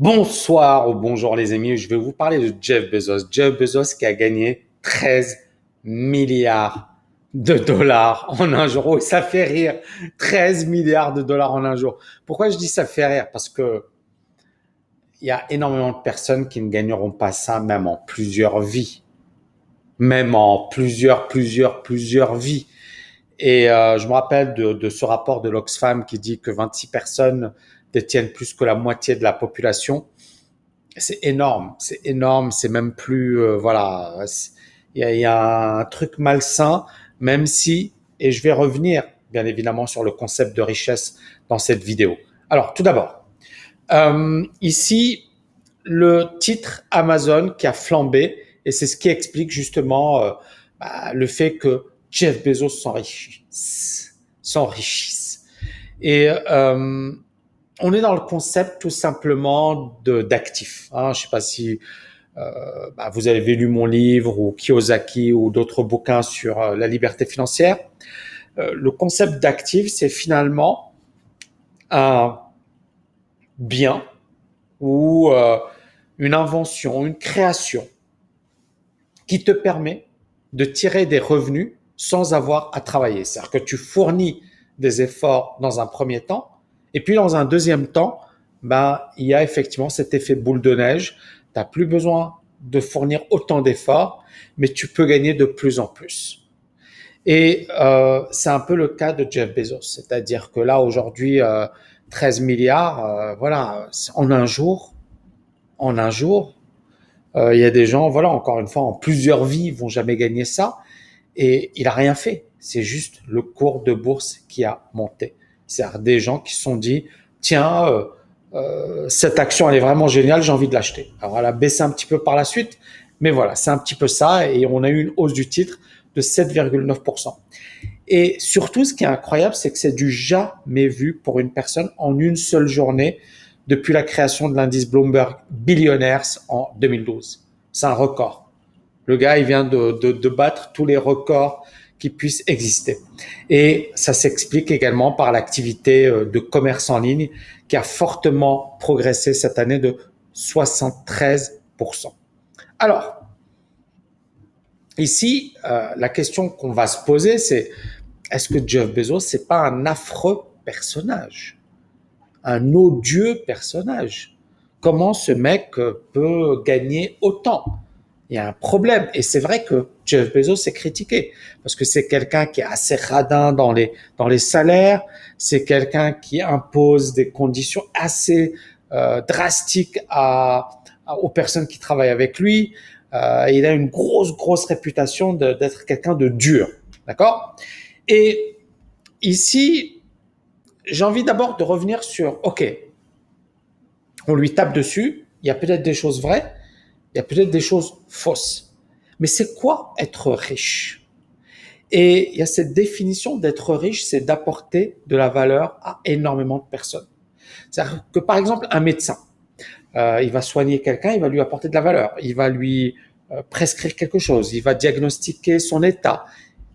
Bonsoir ou bonjour les amis, je vais vous parler de Jeff Bezos. Jeff Bezos qui a gagné 13 milliards de dollars en un jour. Oh, ça fait rire, 13 milliards de dollars en un jour. Pourquoi je dis ça fait rire? Parce que il y a énormément de personnes qui ne gagneront pas ça même en plusieurs vies. Même en plusieurs vies. Et je me rappelle de ce rapport de l'Oxfam qui dit que 26 personnes détiennent plus que la moitié de la population. C'est énorme, c'est même plus, voilà, il y a un truc malsain, même si, et je vais revenir bien évidemment sur le concept de richesse dans cette vidéo. Alors, tout d'abord, ici, le titre Amazon qui a flambé, et c'est ce qui explique justement le fait que Jeff Bezos s'enrichisse. Et on est dans le concept tout simplement d'actifs. Hein. Je ne sais pas si vous avez lu mon livre ou Kiyosaki ou d'autres bouquins sur la liberté financière. Le concept d'actif, c'est finalement un bien ou une invention, une création qui te permet de tirer des revenus sans avoir à travailler. C'est-à-dire que tu fournis des efforts dans un premier temps et puis dans un deuxième temps, il y a effectivement cet effet boule de neige. Tu n'as plus besoin de fournir autant d'efforts, mais tu peux gagner de plus en plus. Et c'est un peu le cas de Jeff Bezos. C'est-à-dire que là, aujourd'hui, 13 milliards, voilà, en un jour, il y a des gens, voilà, encore une fois, en plusieurs vies, vont jamais gagner ça. Et il a rien fait. C'est juste le cours de bourse qui a monté. C'est-à-dire des gens qui se sont dit, tiens, cette action, elle est vraiment géniale, j'ai envie de l'acheter. Alors, elle a baissé un petit peu par la suite, mais voilà, c'est un petit peu ça. Et on a eu une hausse du titre de 7,9%. Et surtout, ce qui est incroyable, c'est que c'est du jamais vu pour une personne en une seule journée depuis la création de l'indice Bloomberg Billionaires en 2012. C'est un record. Le gars, il vient de battre tous les records qui puissent exister. Et ça s'explique également par l'activité de commerce en ligne qui a fortement progressé cette année de 73%. Alors, ici, la question qu'on va se poser, c'est est-ce que Jeff Bezos, c'est pas un affreux personnage, un odieux personnage? Comment ce mec peut gagner autant? Il y a un problème. Et c'est vrai que Jeff Bezos est critiqué parce que c'est quelqu'un qui est assez radin dans les salaires. C'est quelqu'un qui impose des conditions assez drastiques aux personnes qui travaillent avec lui. Il a une grosse réputation d'être quelqu'un de dur. D'accord? Et ici, j'ai envie d'abord de revenir sur, OK, on lui tape dessus, il y a peut-être des choses vraies, il y a peut-être des choses fausses. Mais c'est quoi être riche? Et il y a cette définition d'être riche, c'est d'apporter de la valeur à énormément de personnes. C'est-à-dire que par exemple, un médecin, il va soigner quelqu'un, il va lui apporter de la valeur, il va lui prescrire quelque chose, il va diagnostiquer son état.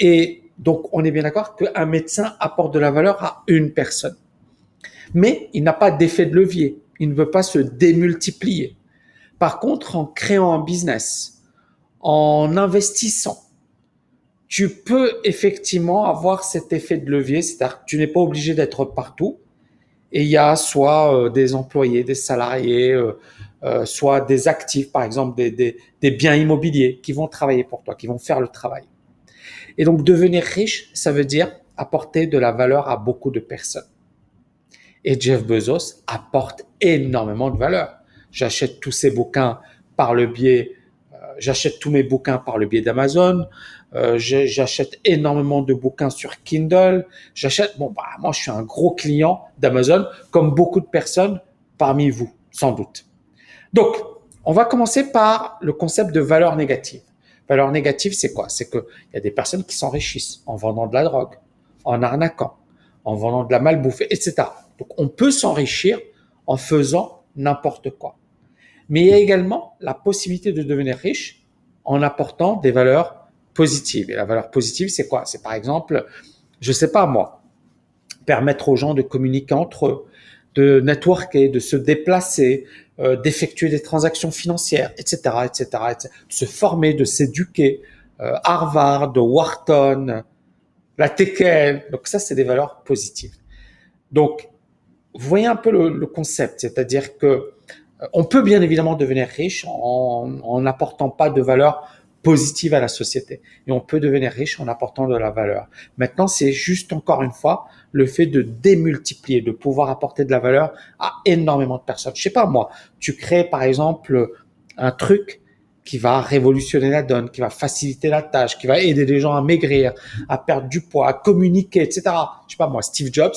Et donc, on est bien d'accord qu'un médecin apporte de la valeur à une personne. Mais il n'a pas d'effet de levier, il ne veut pas se démultiplier. Par contre, en créant un business, en investissant, tu peux effectivement avoir cet effet de levier, c'est-à-dire que tu n'es pas obligé d'être partout. Et il y a soit des employés, des salariés, soit des actifs, par exemple des biens immobiliers qui vont travailler pour toi, qui vont faire le travail. Et donc devenir riche, ça veut dire apporter de la valeur à beaucoup de personnes. Et Jeff Bezos apporte énormément de valeur. J'achète tous ses bouquins par le biais, j'achète tous mes bouquins par le biais d'Amazon. J'achète énormément de bouquins sur Kindle. Moi, je suis un gros client d'Amazon, comme beaucoup de personnes parmi vous, sans doute. Donc, on va commencer par le concept de valeur négative. Valeur négative, c'est quoi? C'est qu'il y a des personnes qui s'enrichissent en vendant de la drogue, en arnaquant, en vendant de la malbouffe, etc. Donc, on peut s'enrichir en faisant n'importe quoi. Mais il y a également la possibilité de devenir riche en apportant des valeurs positives. Et la valeur positive, c'est quoi? C'est par exemple, je sais pas moi, permettre aux gens de communiquer entre eux, de networker, de se déplacer, d'effectuer des transactions financières, etc., etc., etc., de se former, de s'éduquer, Harvard, Wharton, la TKL. Donc ça, c'est des valeurs positives. Donc, vous voyez un peu le concept, c'est-à-dire que on peut bien évidemment devenir riche en n'apportant pas de valeur positive à la société. Et on peut devenir riche en apportant de la valeur. Maintenant, c'est juste encore une fois le fait de démultiplier, de pouvoir apporter de la valeur à énormément de personnes. Je sais pas moi, tu crées par exemple un truc qui va révolutionner la donne, qui va faciliter la tâche, qui va aider les gens à maigrir, à perdre du poids, à communiquer, etc. Je sais pas moi, Steve Jobs,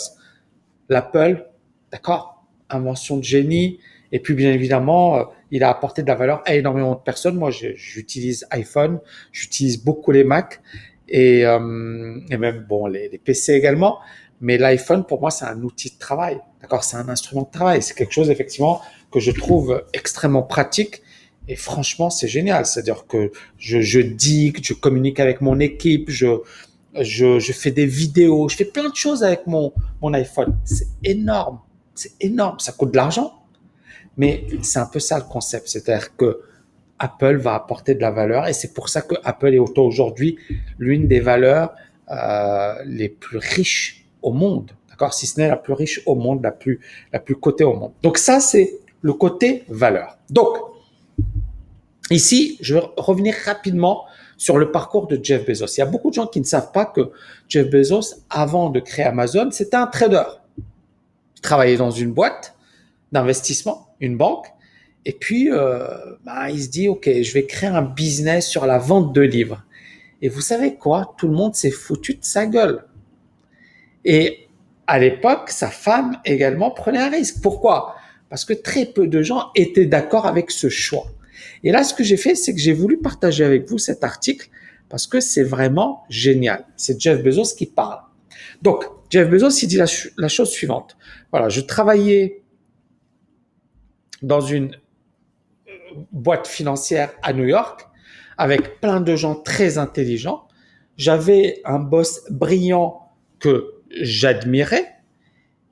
l'Apple, d'accord, invention de génie. Et puis, bien évidemment, il a apporté de la valeur à énormément de personnes. Moi, j'utilise iPhone, j'utilise beaucoup les Mac et même bon les PC également. Mais l'iPhone, pour moi, c'est un outil de travail. D'accord, c'est un instrument de travail. C'est quelque chose effectivement que je trouve extrêmement pratique. Et franchement, c'est génial. C'est-à-dire que je dicte, je communique avec mon équipe, je fais des vidéos, je fais plein de choses avec mon iPhone. C'est énorme. C'est énorme. Ça coûte de l'argent. Mais c'est un peu ça le concept. C'est-à-dire que Apple va apporter de la valeur et c'est pour ça que Apple est aujourd'hui l'une des valeurs les plus riches au monde. D'accord? Si ce n'est la plus riche au monde, la plus cotée au monde. Donc ça, c'est le côté valeur. Donc, ici, je vais revenir rapidement sur le parcours de Jeff Bezos. Il y a beaucoup de gens qui ne savent pas que Jeff Bezos, avant de créer Amazon, c'était un trader. Il travaillait dans une boîte d'investissement, une banque, et puis il se dit, OK, je vais créer un business sur la vente de livres. Et vous savez quoi? Tout le monde s'est foutu de sa gueule. Et à l'époque, sa femme également prenait un risque. Pourquoi? Parce que très peu de gens étaient d'accord avec ce choix. Et là, ce que j'ai fait, c'est que j'ai voulu partager avec vous cet article parce que c'est vraiment génial. C'est Jeff Bezos qui parle. Donc, Jeff Bezos, il dit la chose suivante. Voilà, je travaillais dans une boîte financière à New York avec plein de gens très intelligents. J'avais un boss brillant que j'admirais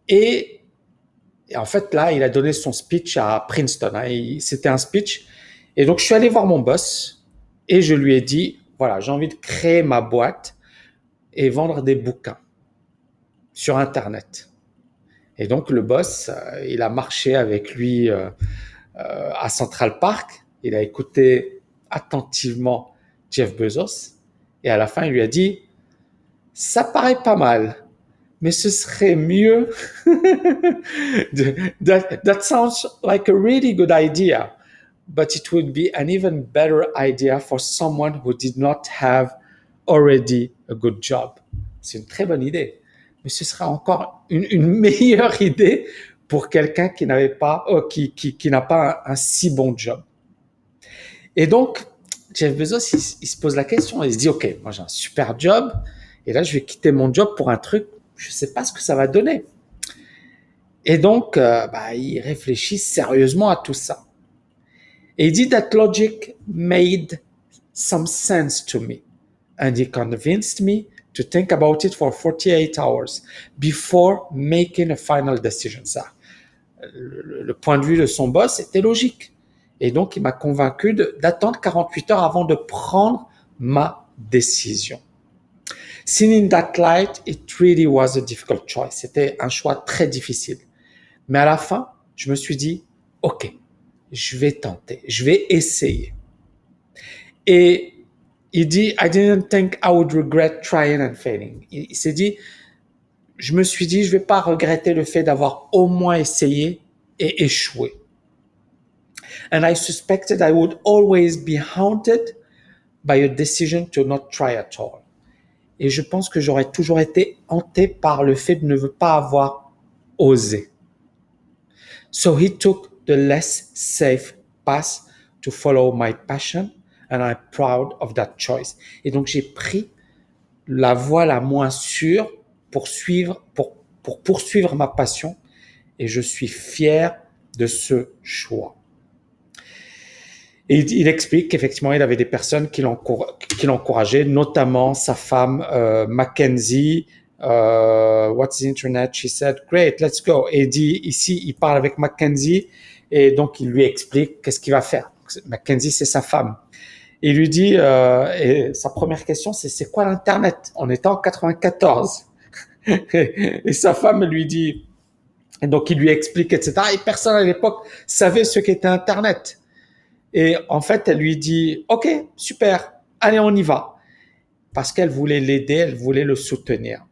et en fait, là, il a donné son speech à Princeton. C'était un speech. Et donc, je suis allé voir mon boss et je lui ai dit, voilà, j'ai envie de créer ma boîte et vendre des bouquins sur Internet. Et donc, le boss, il a marché avec lui à Central Park. Il a écouté attentivement Jeff Bezos. Et à la fin, il lui a dit, ça paraît pas mal, mais ce serait mieux. that sounds like a really good idea, but it would be an even better idea for someone who did not have already a good job. C'est une très bonne idée, mais ce sera encore une meilleure idée pour quelqu'un qui n'avait pas, qui n'a pas un si bon job. Et donc, Jeff Bezos, il se pose la question, il se dit, OK, moi j'ai un super job, et là je vais quitter mon job pour un truc, je ne sais pas ce que ça va donner. Et donc, il réfléchit sérieusement à tout ça. Et il dit, that logic made some sense to me, and he convinced me to think about it for 48 hours before making a final decision. Ça, le point de vue de son boss était logique. Et donc, il m'a convaincu d'attendre 48 heures avant de prendre ma décision. Seen in that light, it really was a difficult choice. C'était un choix très difficile. Mais à la fin, je me suis dit, OK, je vais tenter, je vais essayer. Et il dit, I didn't think I would regret trying and failing. Il s'est dit, je me suis dit, je vais pas regretter le fait d'avoir au moins essayé et échoué. And I suspected I would always be haunted by a decision to not try at all. Et je pense que j'aurais toujours été hanté par le fait de ne pas avoir osé. So he took the less safe path to follow my passion, and I'm proud of that choice. Et donc j'ai pris la voie la moins sûre pour poursuivre ma passion, et je suis fier de ce choix. Et il explique qu'effectivement, il avait des personnes qui l'encourageaient, notamment sa femme Mackenzie. What's the internet? She said, great, let's go. Et il dit ici, il parle avec Mackenzie Et donc, il lui explique qu'est-ce qu'il va faire. Mackenzie, c'est sa femme. Il lui dit, et sa première question, c'est quoi l'Internet? On était en 94. Et sa femme lui dit, et donc il lui explique, etc. Et personne à l'époque savait ce qu'était Internet. Et en fait, elle lui dit, OK, super, allez, on y va. Parce qu'elle voulait l'aider, elle voulait le soutenir.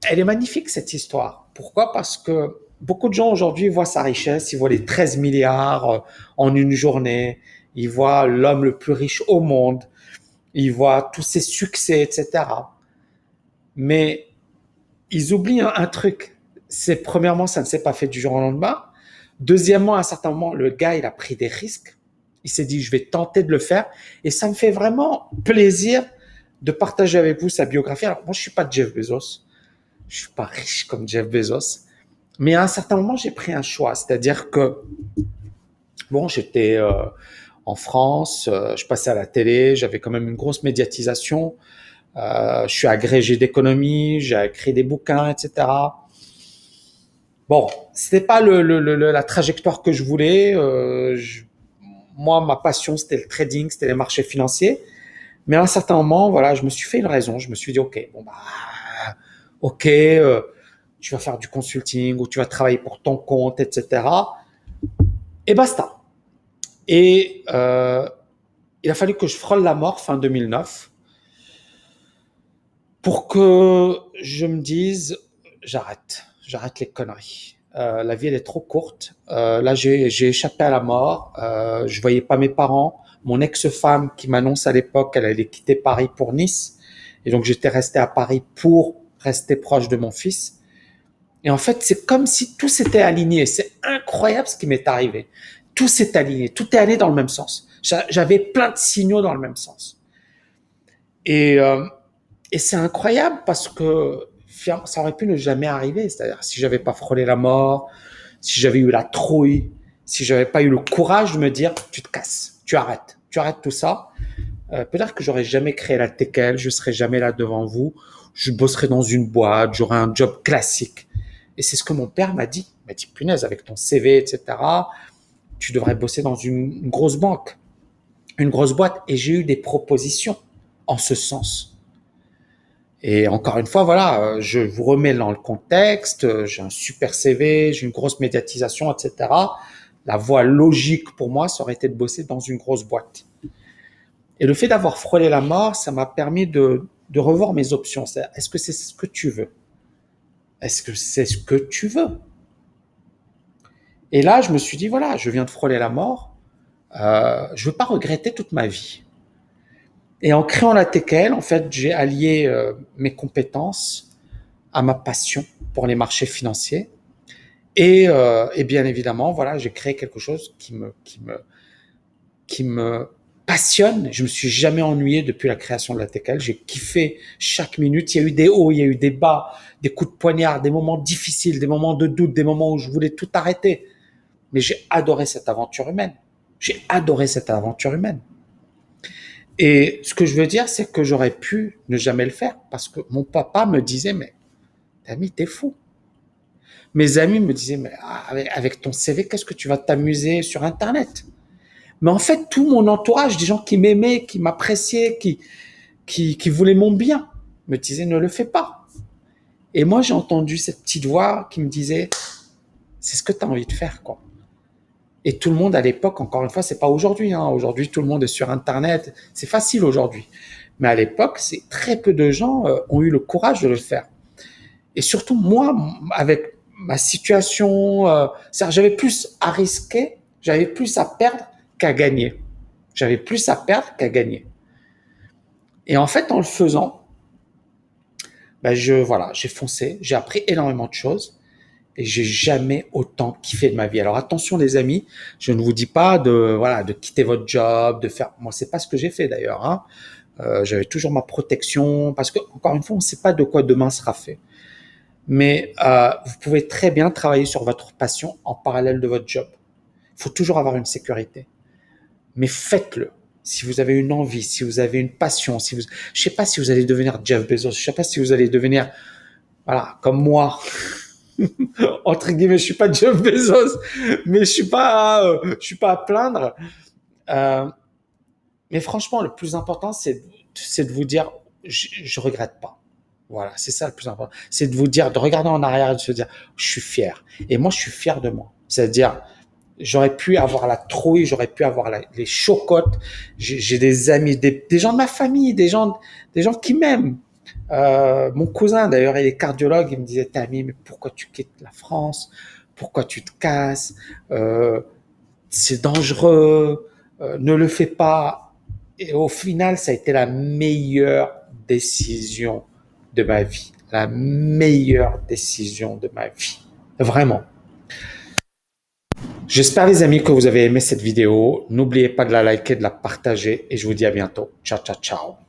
Elle est magnifique, cette histoire. Pourquoi? Parce que beaucoup de gens aujourd'hui voient sa richesse, ils voient les 13 milliards en une journée, ils voient l'homme le plus riche au monde, ils voient tous ses succès, etc. Mais ils oublient un truc. C'est premièrement, ça ne s'est pas fait du jour au lendemain. Deuxièmement, à un certain moment, le gars, il a pris des risques. Il s'est dit, je vais tenter de le faire. Et ça me fait vraiment plaisir de partager avec vous sa biographie. Alors, moi, je suis pas Jeff Bezos. Je suis pas riche comme Jeff Bezos. Mais à un certain moment, j'ai pris un choix. C'est-à-dire que, bon, j'étais en France, je passais à la télé, j'avais quand même une grosse médiatisation. Je suis agrégé d'économie, j'ai écrit des bouquins, etc. Bon, c'était pas la trajectoire que je voulais. Moi, ma passion, c'était le trading, c'était les marchés financiers. Mais à un certain moment, voilà, je me suis fait une raison. Je me suis dit, OK, bon, bah, OK, tu vas faire du consulting ou tu vas travailler pour ton compte, etc. Et basta. Et il a fallu que je frôle la mort fin 2009 pour que je me dise, j'arrête les conneries. La vie, elle est trop courte. Là, j'ai échappé à la mort. Je voyais pas mes parents. Mon ex-femme qui m'annonce à l'époque qu'elle allait quitter Paris pour Nice. Et donc, j'étais resté à Paris pour rester proche de mon fils. Et en fait, c'est comme si tout s'était aligné. C'est incroyable ce qui m'est arrivé. Tout s'est aligné. Tout est allé dans le même sens. J'avais plein de signaux dans le même sens. Et, euh, et c'est incroyable parce que ça aurait pu ne jamais arriver. C'est-à-dire, si j'avais pas frôlé la mort, si j'avais eu la trouille, si j'avais pas eu le courage de me dire, tu te casses, tu arrêtes tout ça. Peut-être que j'aurais jamais créé la TKL, je serais jamais là devant vous, je bosserais dans une boîte, j'aurais un job classique. Et c'est ce que mon père m'a dit. Il m'a dit, punaise, avec ton CV, etc., tu devrais bosser dans une grosse banque, une grosse boîte. Et j'ai eu des propositions en ce sens. Et encore une fois, voilà, je vous remets dans le contexte, j'ai un super CV, j'ai une grosse médiatisation, etc. La voie logique pour moi, ça aurait été de bosser dans une grosse boîte. Et le fait d'avoir frôlé la mort, ça m'a permis de revoir mes options. Est-ce que c'est ce que tu veux? Est-ce que c'est ce que tu veux? Et là, je me suis dit, voilà, je viens de frôler la mort, je ne veux pas regretter toute ma vie. Et en créant la TKL, en fait, j'ai allié mes compétences à ma passion pour les marchés financiers. Et bien évidemment, voilà, j'ai créé quelque chose qui me passionne. Je me suis jamais ennuyé depuis la création de la TKL. J'ai kiffé chaque minute. Il y a eu des hauts, il y a eu des bas, des coups de poignard, des moments difficiles, des moments de doute, des moments où je voulais tout arrêter. Mais j'ai adoré cette aventure humaine. J'ai adoré cette aventure humaine. Et ce que je veux dire, c'est que j'aurais pu ne jamais le faire parce que mon papa me disait, mais Tami, t'es fou. Mes amis me disaient, mais avec ton CV, qu'est-ce que tu vas t'amuser sur Internet? Mais en fait, tout mon entourage, des gens qui m'aimaient, qui m'appréciaient, qui voulaient mon bien, me disaient, ne le fais pas. Et moi, j'ai entendu cette petite voix qui me disait, c'est ce que tu as envie de faire, quoi. Et tout le monde à l'époque, encore une fois, c'est pas aujourd'hui, hein. Aujourd'hui, tout le monde est sur Internet. C'est facile aujourd'hui. Mais à l'époque, c'est très peu de gens ont eu le courage de le faire. Et surtout, moi, avec ma situation, j'avais plus à risquer, j'avais plus à perdre qu'à gagner. J'avais plus à perdre qu'à gagner. Et en fait, en le faisant, ben voilà, j'ai foncé, j'ai appris énormément de choses et j'ai jamais autant kiffé de ma vie. Alors attention les amis, je ne vous dis pas de quitter votre job, de faire, moi c'est pas ce que j'ai fait d'ailleurs, hein. J'avais toujours ma protection parce que encore une fois, on ne sait pas de quoi demain sera fait. Mais vous pouvez très bien travailler sur votre passion en parallèle de votre job. Il faut toujours avoir une sécurité. Mais faites-le. Si vous avez une envie, si vous avez une passion, je ne sais pas si vous allez devenir Jeff Bezos, je ne sais pas si vous allez devenir, voilà, comme moi, Entre guillemets, je suis pas Jeff Bezos, mais je suis pas à plaindre. Euh, mais franchement, le plus important, c'est de vous dire, je regrette pas. Voilà, c'est ça le plus important. C'est de vous dire, de regarder en arrière et de se dire, je suis fier. Et moi, je suis fier de moi. C'est-à-dire, j'aurais pu avoir la trouille, j'aurais pu avoir les chocottes. J'ai des amis, des gens de ma famille, des gens qui m'aiment. Mon cousin, d'ailleurs, il est cardiologue, il me disait, Tammy, mais pourquoi tu quittes la France? Pourquoi tu te casses? C'est dangereux, ne le fais pas. Et au final, ça a été la meilleure décision de ma vie. La meilleure décision de ma vie. Vraiment. J'espère les amis que vous avez aimé cette vidéo. N'oubliez pas de la liker, de la partager et je vous dis à bientôt. Ciao, ciao, ciao.